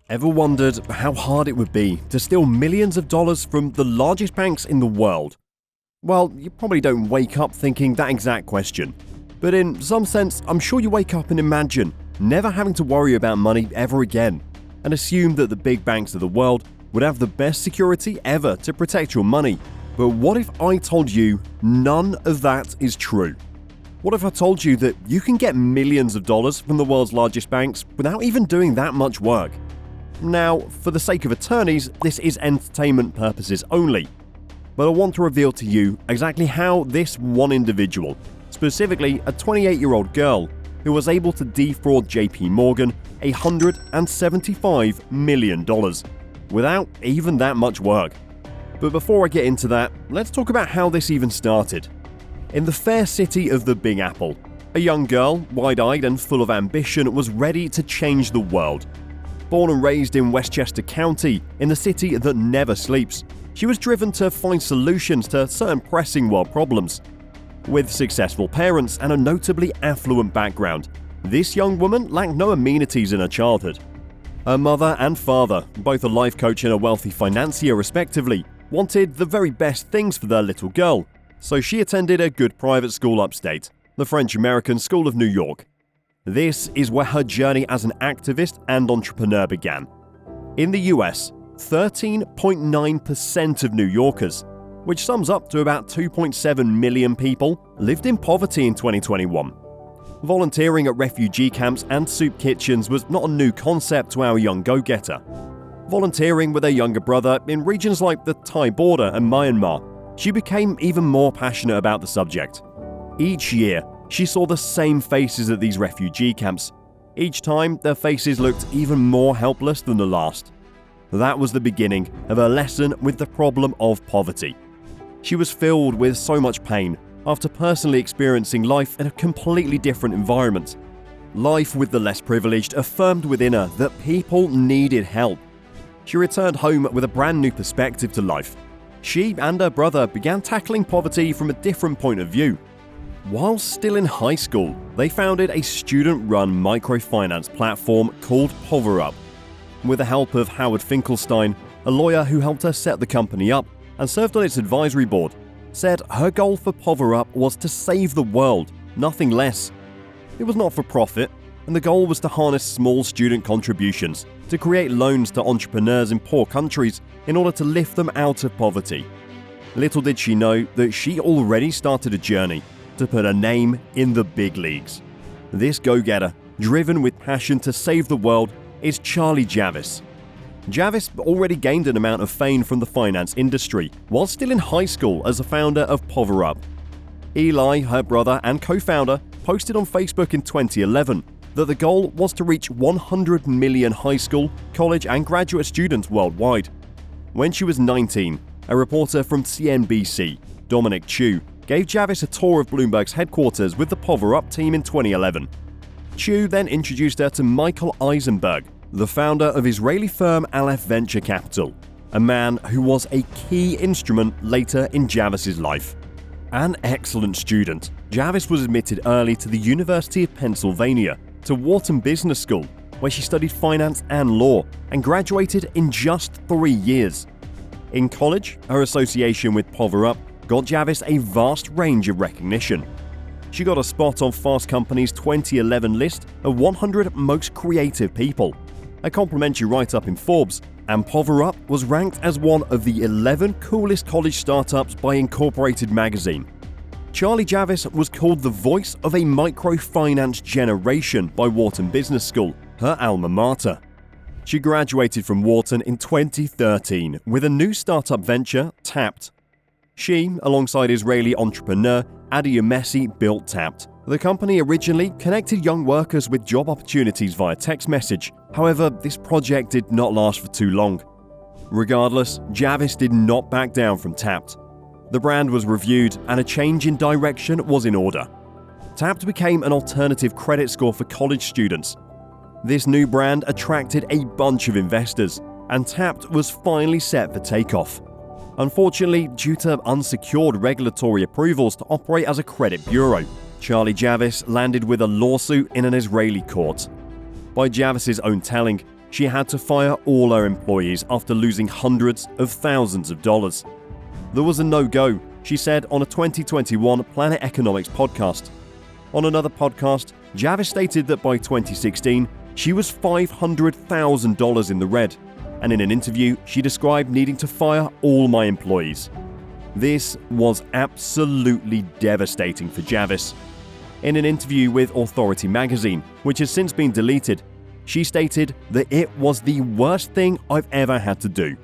Ever wondered how hard it would be to steal millions of dollars from the largest banks in the world? Well, you probably don't wake up thinking that exact question. But in some sense, I'm sure you wake up and imagine never having to worry about money ever again, and assume that the big banks of the world would have the best security ever to protect your money. But what if I told you none of that is true? What if I told you that you can get millions of dollars from the world's largest banks without even doing that much work? Now, for the sake of attorneys, this is entertainment purposes only. But I want to reveal to you exactly how this one individual, specifically a 28-year-old girl, who was able to defraud JP Morgan $175 million without even that much work. But before I get into that, let's talk about how this even started. In the fair city of the Big Apple, a young girl, wide-eyed and full of ambition, was ready to change the world. Born and raised in Westchester County, in the city that never sleeps, she was driven to find solutions to certain pressing world problems. With successful parents and a notably affluent background, this young woman lacked no amenities in her childhood. Her mother and father, both a life coach and a wealthy financier respectively, wanted the very best things for their little girl, so she attended a good private school upstate, the French-American School of New York. This is where her journey as an activist and entrepreneur began. In the US, 13.9% of New Yorkers, which sums up to about 2.7 million people, lived in poverty in 2021. Volunteering at refugee camps and soup kitchens was not a new concept to our young go-getter. Volunteering with her younger brother in regions like the Thai border and Myanmar, she became even more passionate about the subject. Each year, she saw the same faces at these refugee camps. Each time, their faces looked even more helpless than the last. That was the beginning of her lesson with the problem of poverty. She was filled with so much pain after personally experiencing life in a completely different environment. Life with the less privileged affirmed within her that people needed help. She returned home with a brand new perspective to life. She and her brother began tackling poverty from a different point of view. While still in high school, they founded a student-run microfinance platform called PoverUp. With the help of Howard Finkelstein, a lawyer who helped her set the company up and served on its advisory board, said her goal for PoverUp was to save the world, nothing less. It was not for profit, and the goal was to harness small student contributions to create loans to entrepreneurs in poor countries in order to lift them out of poverty. Little did she know that she already started a journey to put her name in the big leagues. This go-getter, driven with passion to save the world, is Charlie Javice. Javice already gained an amount of fame from the finance industry while still in high school as a founder of PoverUp. Eli, her brother and co-founder, posted on Facebook in 2011 that the goal was to reach 100 million high school, college and graduate students worldwide. When she was 19, a reporter from CNBC, Dominic Chu, gave Javice a tour of Bloomberg's headquarters with the PoverUp team in 2011. Chu then introduced her to Michael Eisenberg, the founder of Israeli firm Aleph Venture Capital, a man who was a key instrument later in Javice's life. An excellent student, Javice was admitted early to the University of Pennsylvania, to Wharton Business School, where she studied finance and law and graduated in just 3 years. In college, her association with PoverUp got Javice a vast range of recognition. She got a spot on Fast Company's 2011 list of 100 most creative people, a complimentary write-up in Forbes, and PoverUp was ranked as one of the 11 coolest college startups by Incorporated magazine. Charlie Javice was called the voice of a microfinance generation by Wharton Business School, her alma mater. She graduated from Wharton in 2013 with a new startup venture, Tapped. She, alongside Israeli entrepreneur Adi Yemesi, built Tapped. The company originally connected young workers with job opportunities via text message. However, this project did not last for too long. Regardless, Javice did not back down from Tapped. The brand was reviewed and a change in direction was in order. Tapped became an alternative credit score for college students. This new brand attracted a bunch of investors, and Tapped was finally set for takeoff. Unfortunately, due to unsecured regulatory approvals to operate as a credit bureau, Charlie Javice landed with a lawsuit in an Israeli court. By Javice's own telling, she had to fire all her employees after losing hundreds of thousands of dollars. There was a no-go, she said on a 2021 Planet Economics podcast. On another podcast, Javis stated that by 2016, she was $500,000 in the red, and in an interview, she described needing to fire all my employees. This was absolutely devastating for Javis. In an interview with Authority magazine, which has since been deleted, she stated that it was the worst thing I've ever had to do.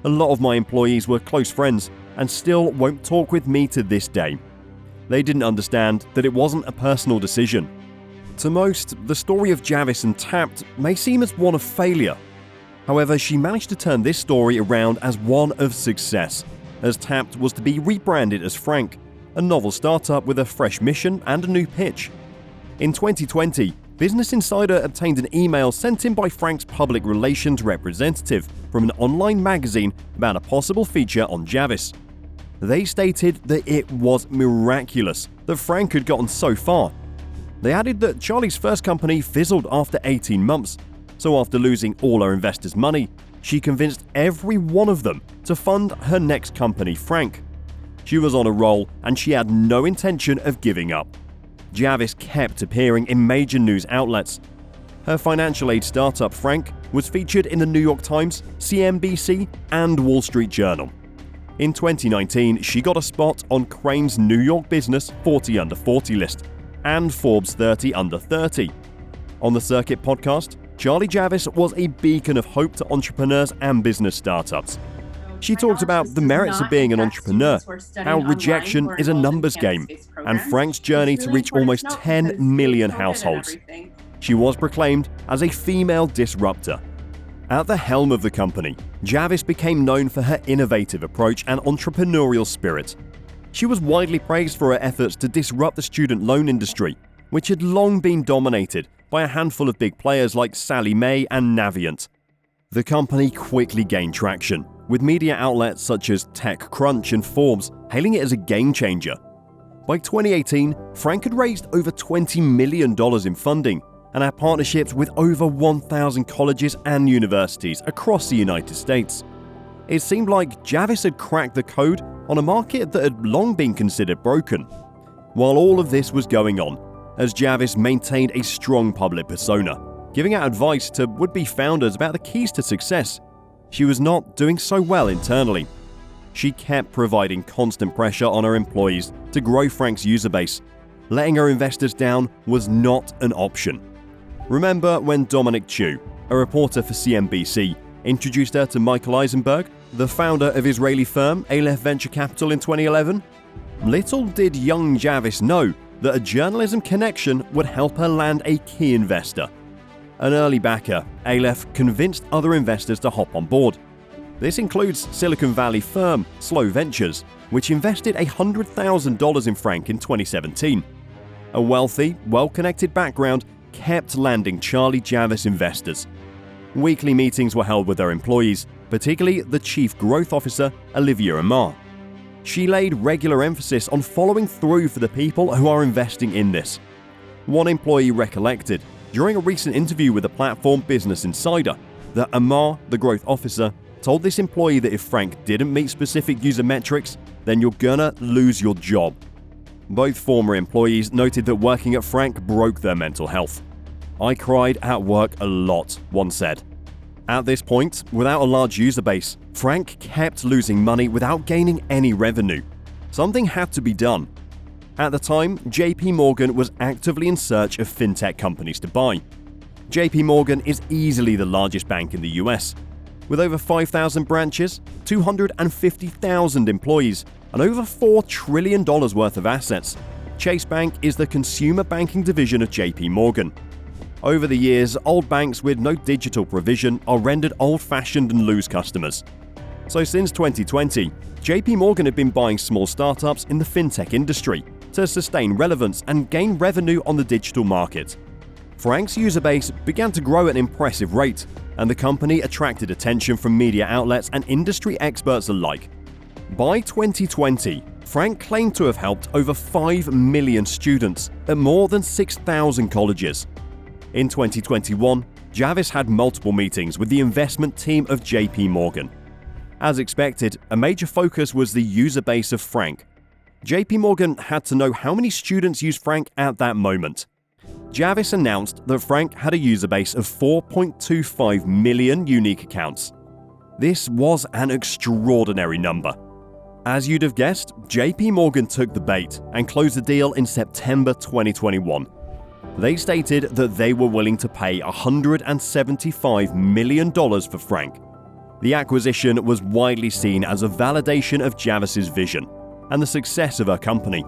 A lot of my employees were close friends and still won't talk with me to this day. They didn't understand that it wasn't a personal decision. To most, the story of Javis and Tapt may seem as one of failure. However, she managed to turn this story around as one of success, as Tapt was to be rebranded as Frank, a novel startup with a fresh mission and a new pitch. In 2020, Business Insider obtained an email sent in by Frank's public relations representative from an online magazine about a possible feature on Javis. They stated that it was miraculous that Frank had gotten so far. They added that Charlie's first company fizzled after 18 months, so after losing all her investors' money, she convinced every one of them to fund her next company, Frank. She was on a roll and she had no intention of giving up. Javis kept appearing in major news outlets. Her financial aid startup, Frank, was featured in the New York Times, CNBC, and Wall Street Journal. In 2019, she got a spot on Crain's New York Business 40 Under 40 list and Forbes 30 Under 30. On the Circuit podcast, Charlie Javis was a beacon of hope to entrepreneurs and business startups. She talked about the merits of being an entrepreneur, how rejection is a numbers game, and Frank's journey to reach almost 10 million households. She was proclaimed as a female disruptor. At the helm of the company, Javis became known for her innovative approach and entrepreneurial spirit. She was widely praised for her efforts to disrupt the student loan industry, which had long been dominated by a handful of big players like Sallie Mae and Navient. The company quickly gained traction, with media outlets such as TechCrunch and Forbes hailing it as a game changer. By 2018, Frank had raised over $20 million in funding and had partnerships with over 1,000 colleges and universities across the United States. It seemed like Javis had cracked the code on a market that had long been considered broken. While all of this was going on, as Javis maintained a strong public persona, giving out advice to would-be founders about the keys to success, she was not doing so well internally. She kept providing constant pressure on her employees to grow Frank's user base. Letting her investors down was not an option. Remember when Dominic Chu, a reporter for CNBC, introduced her to Michael Eisenberg, the founder of Israeli firm Aleph Venture Capital in 2011? Little did young Javis know that a journalism connection would help her land a key investor. An early backer, Aleph convinced other investors to hop on board. This includes Silicon Valley firm Slow Ventures, which invested $100,000 in Frank in 2017. A wealthy, well-connected background kept landing Charlie Javis investors. Weekly meetings were held with her employees, particularly the Chief Growth Officer, Olivia Amar. She laid regular emphasis on following through for the people who are investing in this. One employee recollected, during a recent interview with the platform Business Insider, that Amar, the growth officer, told this employee that if Frank didn't meet specific user metrics, then you're gonna lose your job. Both former employees noted that working at Frank broke their mental health. "I cried at work a lot," one said. At this point, without a large user base, Frank kept losing money without gaining any revenue. Something had to be done. At the time, JP Morgan was actively in search of fintech companies to buy. JP Morgan is easily the largest bank in the US. With over 5,000 branches, 250,000 employees, and over $4 trillion worth of assets, Chase Bank is the consumer banking division of JP Morgan. Over the years, old banks with no digital provision are rendered old-fashioned and lose customers. So since 2020, JP Morgan had been buying small startups in the fintech industry to sustain relevance and gain revenue on the digital market. Frank's user base began to grow at an impressive rate, and the company attracted attention from media outlets and industry experts alike. By 2020, Frank claimed to have helped over 5 million students at more than 6,000 colleges. In 2021, Javis had multiple meetings with the investment team of JP Morgan. As expected, a major focus was the user base of Frank. JP Morgan had to know how many students used Frank at that moment. Javis announced that Frank had a user base of 4.25 million unique accounts. This was an extraordinary number. As you'd have guessed, JP Morgan took the bait and closed the deal in September 2021. They stated that they were willing to pay $175 million for Frank. The acquisition was widely seen as a validation of Javis's vision and the success of her company.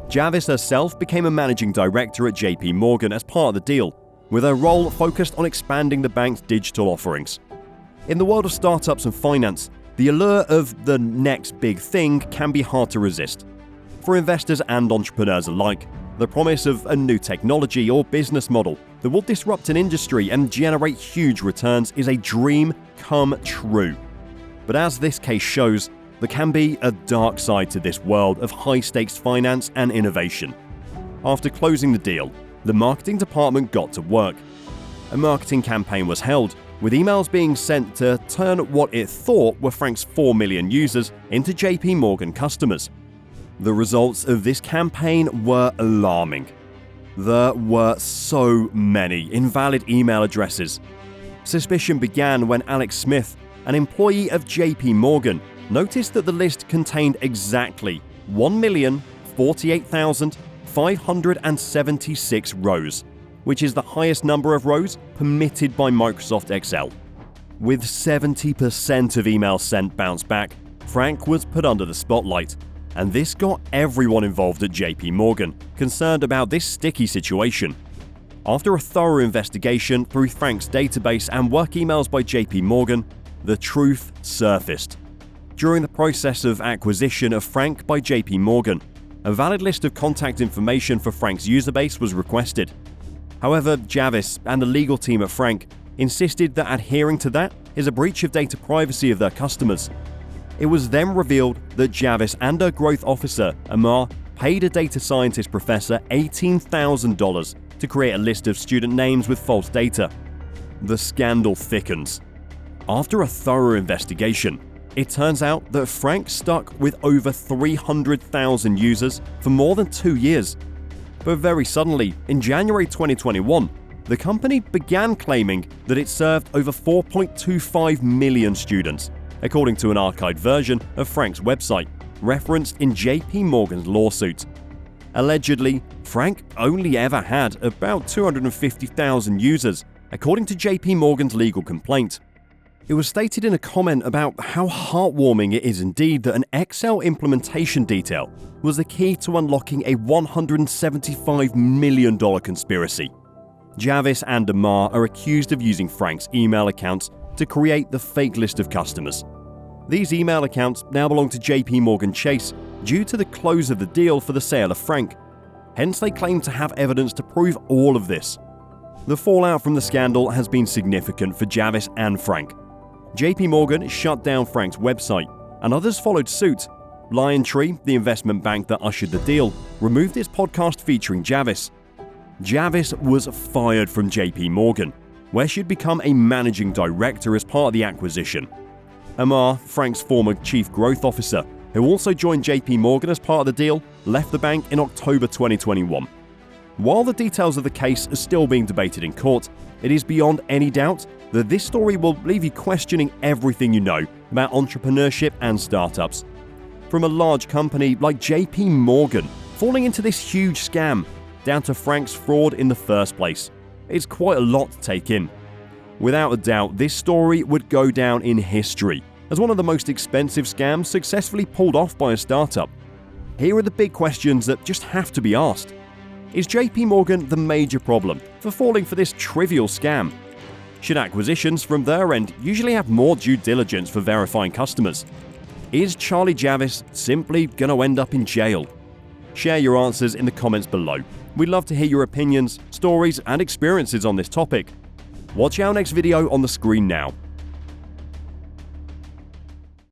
Javis herself became a managing director at JP Morgan as part of the deal, with her role focused on expanding the bank's digital offerings. In the world of startups and finance, the allure of the next big thing can be hard to resist. For investors and entrepreneurs alike, the promise of a new technology or business model that will disrupt an industry and generate huge returns is a dream come true. But as this case shows, there can be a dark side to this world of high-stakes finance and innovation. After closing the deal, the marketing department got to work. A marketing campaign was held, with emails being sent to turn what it thought were Frank's 4 million users into JP Morgan customers. The results of this campaign were alarming. There were so many invalid email addresses. Suspicion began when Alex Smith, an employee of JP Morgan, noticed that the list contained exactly 1,048,576 rows, which is the highest number of rows permitted by Microsoft Excel. With 70% of emails sent bounced back, Frank was put under the spotlight, and this got everyone involved at JP Morgan concerned about this sticky situation. After a thorough investigation through Frank's database and work emails by JP Morgan, the truth surfaced. During the process of acquisition of Frank by JP Morgan, a valid list of contact information for Frank's user base was requested. However, Javis and the legal team at Frank insisted that adhering to that is a breach of data privacy of their customers. It was then revealed that Javis and her growth officer, Amar, paid a data scientist professor $18,000 to create a list of student names with false data. The scandal thickens. After a thorough investigation, it turns out that Frank stuck with over 300,000 users for more than 2 years. But very suddenly, in January 2021, the company began claiming that it served over 4.25 million students, according to an archived version of Frank's website, referenced in JP Morgan's lawsuit. Allegedly, Frank only ever had about 250,000 users, according to JP Morgan's legal complaint. It was stated in a comment about how heartwarming it is indeed that an Excel implementation detail was the key to unlocking a $175 million conspiracy. Javis and Amar are accused of using Frank's email accounts to create the fake list of customers. These email accounts now belong to JP Morgan Chase due to the close of the deal for the sale of Frank. Hence, they claim to have evidence to prove all of this. The fallout from the scandal has been significant for Javis and Frank. JP Morgan shut down Frank's website, and others followed suit. LionTree, the investment bank that ushered the deal, removed its podcast featuring Javis. Javis was fired from JP Morgan, where she'd become a managing director as part of the acquisition. Amar, Frank's former chief growth officer, who also joined JP Morgan as part of the deal, left the bank in October 2021. While the details of the case are still being debated in court, it is beyond any doubt that this story will leave you questioning everything you know about entrepreneurship and startups. From a large company like JP Morgan falling into this huge scam, down to Frank's fraud in the first place. It's quite a lot to take in. Without a doubt, this story would go down in history as one of the most expensive scams successfully pulled off by a startup. Here are the big questions that just have to be asked. Is JP Morgan the major problem for falling for this trivial scam? Should acquisitions from their end usually have more due diligence for verifying customers? Is Charlie Javis simply going to end up in jail? Share your answers in the comments below. We'd love to hear your opinions, stories, and experiences on this topic. Watch our next video on the screen now.